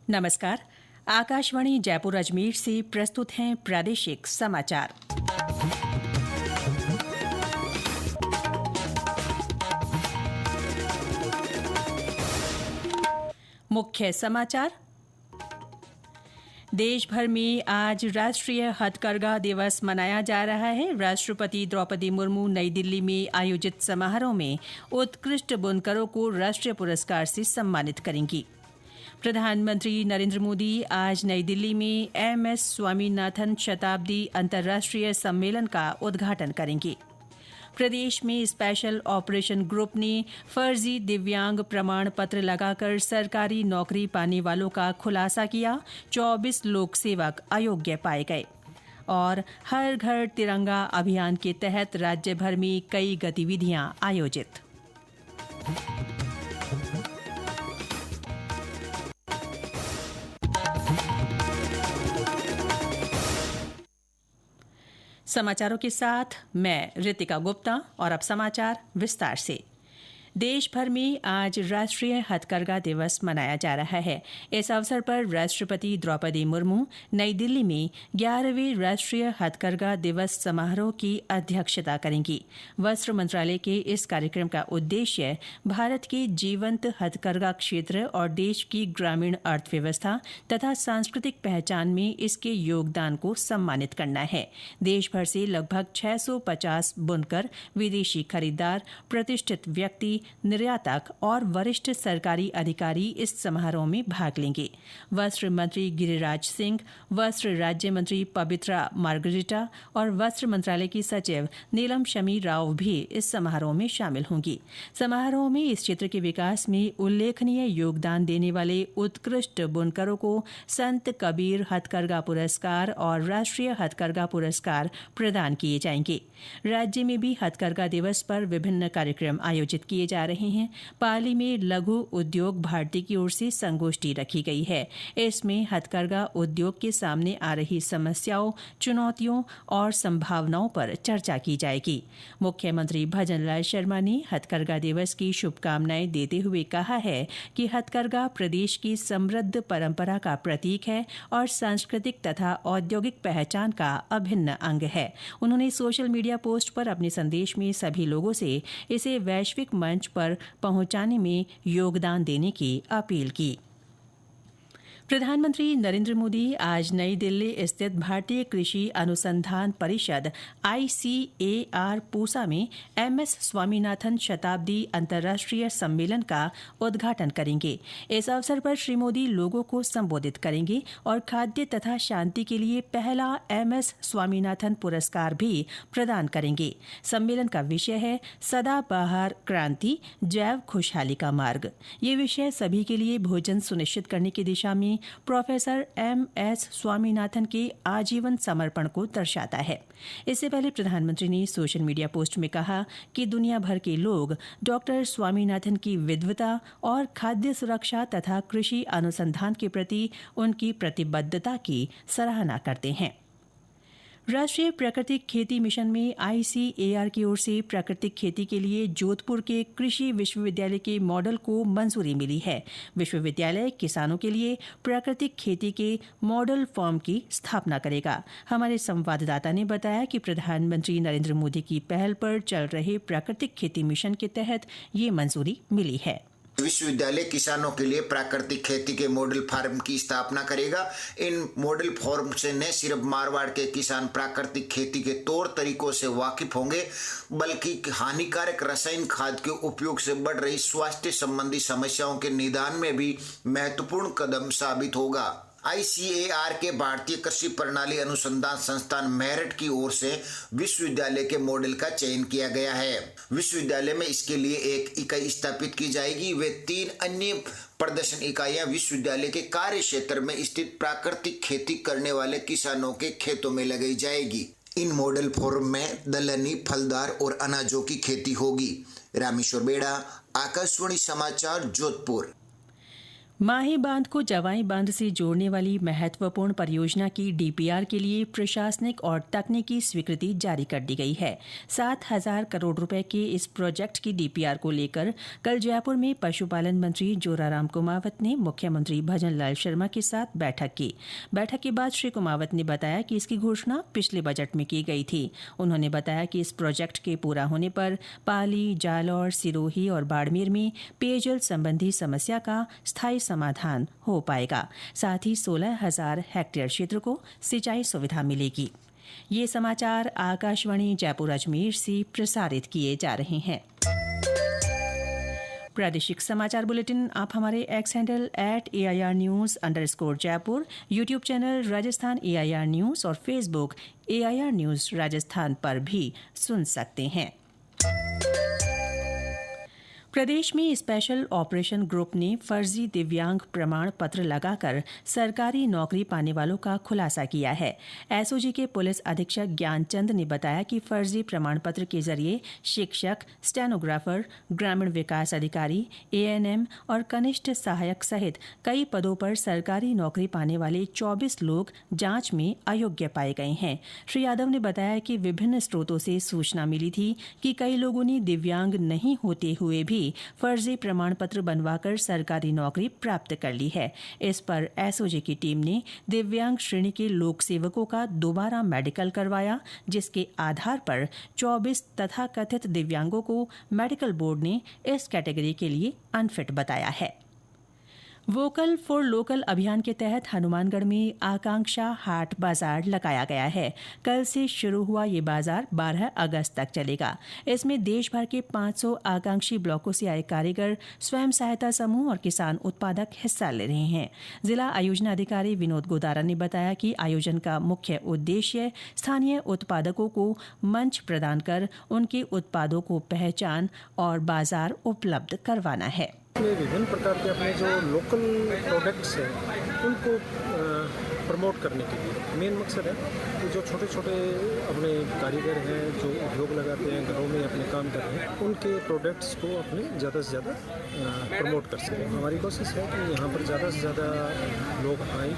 नमस्कार। आकाशवाणी जयपुर अजमेर से प्रस्तुत हैं प्रादेशिक समाचार। मुख्य समाचार। देश भर में आज राष्ट्रीय हथकरघा दिवस मनाया जा रहा है। राष्ट्रपति द्रौपदी मुर्मू नई दिल्ली में आयोजित समारोह में उत्कृष्ट बुनकरों को राष्ट्रीय पुरस्कार से सम्मानित करेंगी। प्रधानमंत्री नरेंद्र मोदी आज नई दिल्ली में एमएस स्वामीनाथन शताब्दी अंतर्राष्ट्रीय सम्मेलन का उद्घाटन करेंगे। प्रदेश में स्पेशल ऑपरेशन ग्रुप ने फर्जी दिव्यांग प्रमाण पत्र लगाकर सरकारी नौकरी पाने वालों का खुलासा किया। 24 लोक सेवक अयोग्य पाए गए। और हर घर तिरंगा अभियान के तहत राज्य भर में कई गतिविधियां आयोजित। समाचारों के साथ मैं रितिका गुप्ता और अब समाचार विस्तार से। देश भर में आज राष्ट्रीय हथकरघा दिवस मनाया जा रहा है। इस अवसर पर राष्ट्रपति द्रौपदी मुर्मू नई दिल्ली में 11वें राष्ट्रीय हथकरघा दिवस समारोह की अध्यक्षता करेंगी। वस्त्र मंत्रालय के इस कार्यक्रम का उद्देश्य भारत के जीवंत हथकरघा क्षेत्र और देश की ग्रामीण अर्थव्यवस्था तथा सांस्कृतिक पहचान में इसके योगदान को सम्मानित करना है। देश भर से लगभग 650 बुनकर, विदेशी खरीदार, प्रतिष्ठित व्यक्ति, निर्यातक और वरिष्ठ सरकारी अधिकारी इस समारोह में भाग लेंगे। वस्त्र मंत्री गिरिराज सिंह, वस्त्र राज्य मंत्री पवित्रा मार्गरेटा और वस्त्र मंत्रालय की सचिव नीलम शमी राव भी इस समारोह में शामिल होंगी। समारोह में इस क्षेत्र के विकास में उल्लेखनीय योगदान देने वाले उत्कृष्ट बुनकरों को संत कबीर हथकरघा पुरस्कार और राष्ट्रीय हथकरघा पुरस्कार प्रदान किए जाएंगे। राज्य में भी हथकरघा दिवस पर विभिन्न कार्यक्रम आयोजित किए जा रहे हैं। पाली में लघु उद्योग भारती की ओर से संगोष्ठी रखी गई है। इसमें हथकरघा उद्योग के सामने आ रही समस्याओं, चुनौतियों और संभावनाओं पर चर्चा की जाएगी। मुख्यमंत्री भजनलाल शर्मा ने हथकरघा दिवस की शुभकामनाएं देते हुए कहा है कि हथकरघा प्रदेश की समृद्ध परंपरा का प्रतीक है और सांस्कृतिक तथा औद्योगिक पहचान का अभिन्न अंग है। उन्होंने सोशल मीडिया पोस्ट पर अपने संदेश में सभी लोगों से इसे वैश्विक मंच पर पहुंचाने में योगदान देने की अपील की। प्रधानमंत्री नरेंद्र मोदी आज नई दिल्ली स्थित भारतीय कृषि अनुसंधान परिषद ICAR पूसा में एमएस स्वामीनाथन शताब्दी अंतर्राष्ट्रीय सम्मेलन का उद्घाटन करेंगे। इस अवसर पर श्री मोदी लोगों को संबोधित करेंगे और खाद्य तथा शांति के लिए पहला एमएस स्वामीनाथन पुरस्कार भी प्रदान करेंगे। सम्मेलन का विषय है सदाबहार क्रांति, जैव खुशहाली का मार्ग। ये विषय सभी के लिए भोजन सुनिश्चित करने की दिशा में प्रोफेसर एमएस स्वामीनाथन के आजीवन समर्पण को दर्शाता है। इससे पहले प्रधानमंत्री ने सोशल मीडिया पोस्ट में कहा कि दुनिया भर के लोग डॉक्टर स्वामीनाथन की विद्वता और खाद्य सुरक्षा तथा कृषि अनुसंधान के प्रति उनकी प्रतिबद्धता की सराहना करते हैं। राष्ट्रीय प्राकृतिक खेती मिशन में ICAR की ओर से प्राकृतिक खेती के लिए जोधपुर के कृषि विश्वविद्यालय के मॉडल को मंजूरी मिली है। विश्वविद्यालय किसानों के लिए प्राकृतिक खेती के मॉडल फॉर्म की स्थापना करेगा। हमारे संवाददाता ने बताया कि प्रधानमंत्री नरेंद्र मोदी की पहल पर चल रहे प्राकृतिक खेती मिशन के तहत ये मंजूरी मिली है। विश्वविद्यालय किसानों के लिए प्राकृतिक खेती के मॉडल फार्म की स्थापना करेगा। इन मॉडल फार्म से न सिर्फ मारवाड़ के किसान प्राकृतिक खेती के तौर तरीकों से वाकिफ होंगे, बल्कि हानिकारक रसायन खाद के उपयोग से बढ़ रही स्वास्थ्य संबंधी समस्याओं के निदान में भी महत्वपूर्ण कदम साबित होगा। ICAR के भारतीय कृषि प्रणाली अनुसंधान संस्थान मेरठ की ओर से विश्वविद्यालय के मॉडल का चयन किया गया है। विश्वविद्यालय में इसके लिए एक इकाई स्थापित की जाएगी। वे 3 अन्य प्रदर्शन इकाइयां विश्वविद्यालय के कार्य क्षेत्र में स्थित प्राकृतिक खेती करने वाले किसानों के खेतों में लगाई जाएगी। इन मॉडल फार्म में दलहनी, फलदार और अनाजों की खेती होगी। रामेश्वर बेड़ा, आकाशवाणी समाचार, जोधपुर। माही बांध को जवाई बांध से जोड़ने वाली महत्वपूर्ण परियोजना की डीपीआर के लिए प्रशासनिक और तकनीकी स्वीकृति जारी कर दी गई है। 7,000 करोड़ रुपए के इस प्रोजेक्ट की डीपीआर को लेकर कल जयपुर में पशुपालन मंत्री जोराराम कुमावत ने मुख्यमंत्री भजन लाल शर्मा के साथ बैठक की। बैठक के बाद श्री कुमावत ने बताया कि इसकी घोषणा पिछले बजट में की गई थी। उन्होंने बताया कि इस प्रोजेक्ट के पूरा होने पर पाली, जालौर, सिरोही और बाड़मेर में पेयजल संबंधी समस्या का स्थायी समाधान हो पाएगा। साथ ही 16,000 हेक्टेयर क्षेत्र को सिंचाई सुविधा मिलेगी। ये समाचार आकाशवाणी जयपुर अजमेर से प्रसारित किए जा रहे हैं। प्रादेशिक समाचार बुलेटिन आप हमारे एक्स हैंडल @AIRnews_जयपुर, YouTube channel Rajasthan AIR news और फेसबुक AIR न्यूज राजस्थान पर भी सुन सकते हैं। प्रदेश में स्पेशल ऑपरेशन ग्रुप ने फर्जी दिव्यांग प्रमाण पत्र लगाकर सरकारी नौकरी पाने वालों का खुलासा किया है। एसओजी के पुलिस अधीक्षक ज्ञानचंद ने बताया कि फर्जी प्रमाण पत्र के जरिए शिक्षक, स्टेनोग्राफर, ग्रामीण विकास अधिकारी, ANM और कनिष्ठ सहायक सहित कई पदों पर सरकारी नौकरी पाने वाले 24 लोग जांच में अयोग्य पाए गए हैं। श्री यादव ने बताया कि विभिन्न स्रोतों से सूचना मिली थी कि कई लोगों ने दिव्यांग नहीं होते हुए भी फर्जी प्रमाण पत्र बनवाकर सरकारी नौकरी प्राप्त कर ली है। इस पर एसओजी की टीम ने दिव्यांग श्रेणी के लोक सेवकों का दोबारा मेडिकल करवाया, जिसके आधार पर 24 तथाकथित दिव्यांगों को मेडिकल बोर्ड ने इस कैटेगरी के लिए अनफिट बताया है। वोकल फॉर लोकल अभियान के तहत हनुमानगढ़ में आकांक्षा हाट बाजार लगाया गया है। कल से शुरू हुआ ये बाजार 12 अगस्त तक चलेगा। इसमें देश भर के 500 आकांक्षी ब्लॉकों से आए कारीगर, स्वयं सहायता समूह और किसान उत्पादक हिस्सा ले रहे हैं। जिला आयोजन अधिकारी विनोद गोदारा ने बताया कि आयोजन का मुख्य उद्देश्य स्थानीय उत्पादकों को मंच प्रदान कर उनके उत्पादों को पहचान और बाजार उपलब्ध करवाना है। में विभिन्न प्रकार के अपने जो लोकल प्रोडक्ट्स हैं उनको प्रमोट करने के लिए मेन मकसद है कि जो छोटे छोटे अपने कारीगर हैं जो उद्योग लगाते हैं, घरों में अपने काम कर रहे हैं, उनके प्रोडक्ट्स को अपने ज़्यादा से ज़्यादा प्रमोट कर सकें। हमारी कोशिश है कि यहाँ पर ज़्यादा से ज़्यादा लोग आएँ।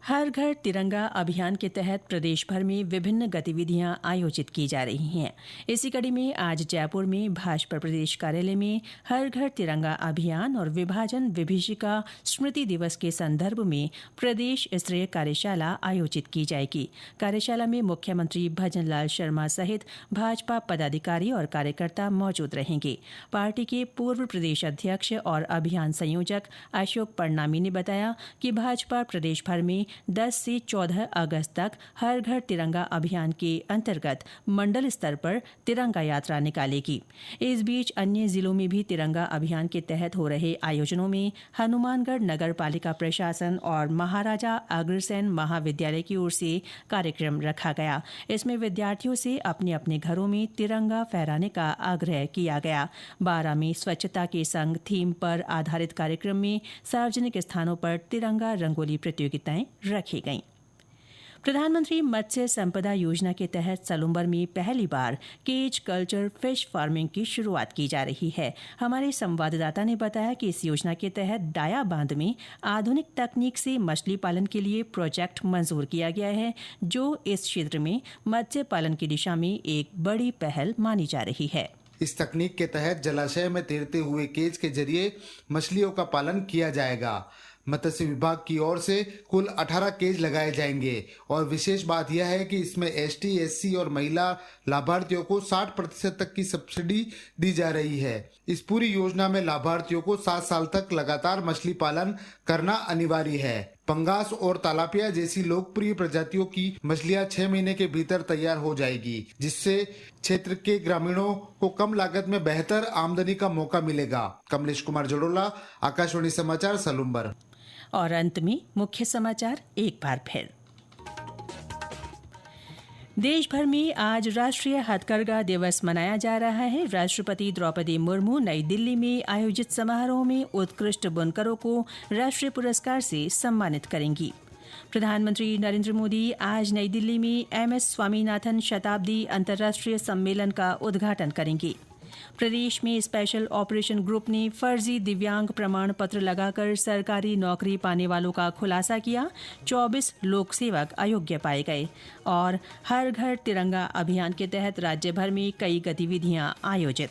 हर घर तिरंगा अभियान के तहत प्रदेश भर में विभिन्न गतिविधियां आयोजित की जा रही हैं। इसी कड़ी में आज जयपुर में भाजपा प्रदेश कार्यालय में हर घर तिरंगा अभियान और विभाजन विभीषिका स्मृति दिवस के संदर्भ में प्रदेश स्तरीय कार्यशाला आयोजित की जाएगी। कार्यशाला में मुख्यमंत्री भजन लाल शर्मा सहित भाजपा पदाधिकारी और कार्यकर्ता मौजूद रहेंगे। पार्टी के पूर्व प्रदेश अध्यक्ष और अभियान संयोजक अशोक परनामी ने बताया कि भाजपा प्रदेश भर में 10 से 14 अगस्त तक हर घर तिरंगा अभियान के अंतर्गत मंडल स्तर पर तिरंगा यात्रा निकालेगी। इस बीच अन्य जिलों में भी तिरंगा अभियान के तहत हो रहे आयोजनों में हनुमानगढ़ नगर पालिका प्रशासन और महाराजा अग्रसेन महाविद्यालय की ओर से कार्यक्रम रखा गया। इसमें विद्यार्थियों से अपने अपने घरों में तिरंगा फहराने का आग्रह किया गया। 12 में स्वच्छता के संग थीम पर आधारित कार्यक्रम में सार्वजनिक स्थानों पर तिरंगा रंगोली प्रतियोगिताएं रखी गईं। प्रधानमंत्री मत्स्य संपदा योजना के तहत सलुम्बर में पहली बार केज कल्चर फिश फार्मिंग की शुरुआत की जा रही है। हमारे संवाददाता ने बताया कि इस योजना के तहत डाया बांध में आधुनिक तकनीक से मछली पालन के लिए प्रोजेक्ट मंजूर किया गया है, जो इस क्षेत्र में मत्स्य पालन की दिशा में एक बड़ी पहल मानी जा रही है। इस तकनीक के तहत जलाशय में तैरते हुए केज के जरिए मछलियों का पालन किया जाएगा। मत्स्य विभाग की ओर से कुल 18 केज लगाए जाएंगे और विशेष बात यह है कि इसमें ST, SC और महिला लाभार्थियों को 60% तक की सब्सिडी दी जा रही है। इस पूरी योजना में लाभार्थियों को 7 साल तक लगातार मछली पालन करना अनिवार्य है। पंगास और तालापिया जैसी लोकप्रिय प्रजातियों की मछलियां 6 महीने के भीतर तैयार हो जाएगी, जिससे क्षेत्र के ग्रामीणों को कम लागत में बेहतर आमदनी का मौका मिलेगा। कमलेश कुमार जड़ोला, आकाशवाणी समाचार, सलुम्बर। और अंत में मुख्य समाचार एक बार फिर। देश भर में आज राष्ट्रीय हथकरघा दिवस मनाया जा रहा है। राष्ट्रपति द्रौपदी मुर्मू नई दिल्ली में आयोजित समारोह में उत्कृष्ट बुनकरों को राष्ट्रीय पुरस्कार से सम्मानित करेंगी। प्रधानमंत्री नरेंद्र मोदी आज नई दिल्ली में MS स्वामीनाथन शताब्दी अंतर्राष्ट्रीय सम्मेलन का उद्घाटन करेंगे। प्रदेश में स्पेशल ऑपरेशन ग्रुप ने फर्जी दिव्यांग प्रमाण पत्र लगाकर सरकारी नौकरी पाने वालों का खुलासा किया। 24 लोक सेवक अयोग्य पाए गए। और हर घर तिरंगा अभियान के तहत राज्य भर में कई गतिविधियां आयोजित।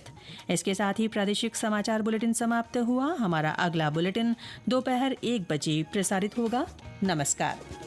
इसके साथ ही प्रादेशिक समाचार बुलेटिन समाप्त हुआ। हमारा अगला बुलेटिन दोपहर 1 बजे प्रसारित होगा। नमस्कार।